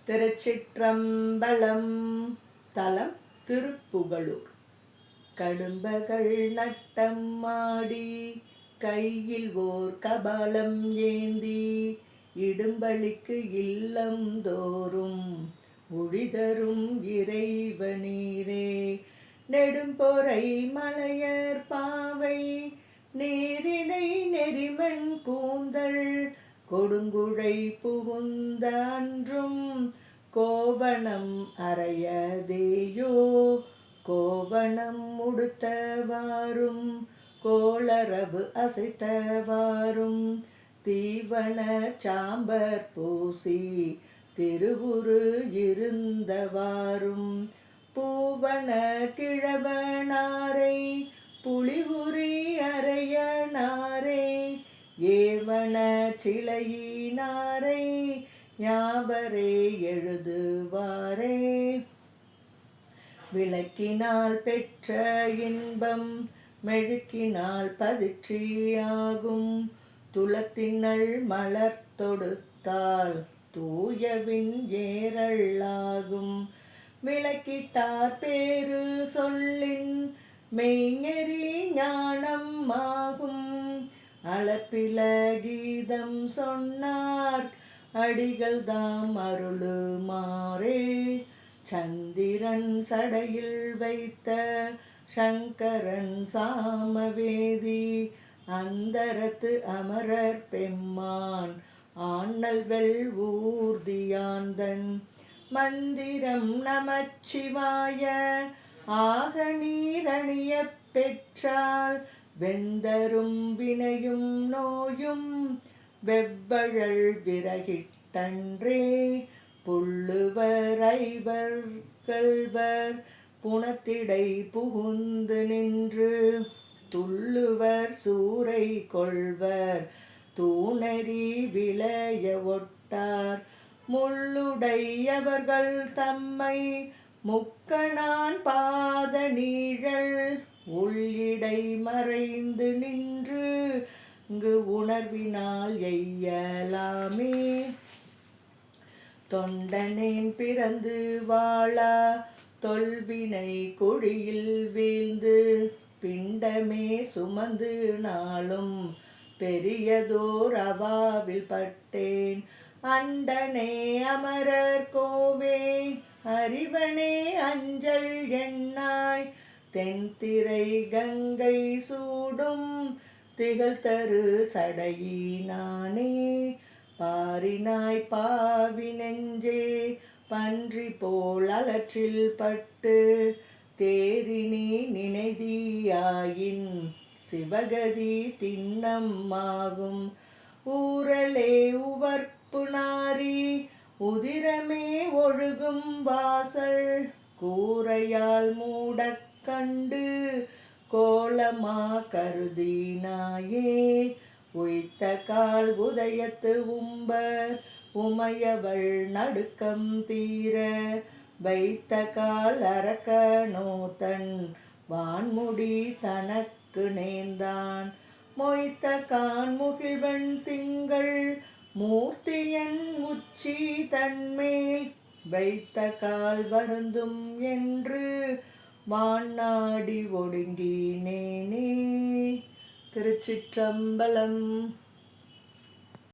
திருச்சிற்றம்பலம். தலம் திருப்புகழூர். கடும்பகள் நட்டம் ஆடி கையில் ஓர் கபாலம் ஏந்தி இடும்பலிக்கு இல்லம் தோறும் உழிதரும் இறைவனீரே. நெடும்பொறை மலையர் பாவை நேரிடை நெறிமண் கூந்தல் கொடுங்குழை புகுந்த அன்றும் கோவணம் அறையதேயோ. கோவணம் உடுத்தவாறும் கோளரவு அசைத்தவாறும் தீவன சாம்பர் பூசி திருவுரு இருந்தவாறும் பூவன கிழவனாரை புலிவுரி அறையனாரே. ஏவன சிலையினாரை ஞாபரே எழுதுவாரே. விளக்கினால் பெற்ற இன்பம் மெழுக்கினால் பதிற்றியாகும் துளத்தினள் மலர் தொடுத்தால் தூயவின் ஏறல்லாகும். விளக்கிட்டார் பேரு சொல்லின் மெய்ஞெறி ஞானம் ஆகும். அளப்பில கீதம் சொன்னார் அடிகள் தாம் அருளுமாறே. சந்திரன் சடையில் வைத்த சங்கரன் சாமவேதி அந்தரத்து அமரர் பெம்மான் ஆண்ணல்வெல் ஊர்தியாந்தன் மந்திரம் நமச்சிவாய ஆக நீரணிய பெற்றால் வெந்தரும் வினையும் நோயும் வெவ்வழல் விறகிட்டன்றே. புள்ளுவர் ஐவர் கள்வர் புனத்திடை புகுந்து நின்று துள்ளுவர் சூரை கொள்வர் தூணறி விளைய ஒட்டார். முள்ளுடையவர்கள் தம்மை முக்கணான் பாத நீழல் உள்ளிடை மறைந்து நின்று இங்கு உணர்வினால் எய்யலாமே. தொண்டனேன் பிறந்து வாழா தொல்வினை குழியில் வீழ்ந்து பிண்டமே சுமந்து நாளும் பெரியதோர் அவாவில் பட்டேன். அண்டனே அமரர் கோவே அறிவனே அஞ்சல் எண்ணாய் தென்திரை கங்கை சூடும் திகழ்தரு சடையினானே. பாரினாய் பாவி நெஞ்சே பன்றி போல் அலற்றில் பட்டு தேரினி நினைதியாயின் சிவகதி திண்ணமாகும். ஊரலே உவர்ப்பு நாரி உதிரமே ஒழுகும் வாசல் கூரையால் மூடக் கண்டு கோலமா கருதினாயே. உய்த்த கால் உதயத்து உம்பர் உமையவள் நடுக்கம் தீர வைத்த கால் அரக்கனோதன் வான்முடி தனக்கு நேர்ந்தான். மொய்த்த கான் முகிழ்வன் திங்கள் மூர்த்தியன் உச்சி தன்மேல் வைத்த கால் வருந்தும் என்று வான்னாடி ஒடுங்கினேனே. திருச்சிற்றம்பலம்.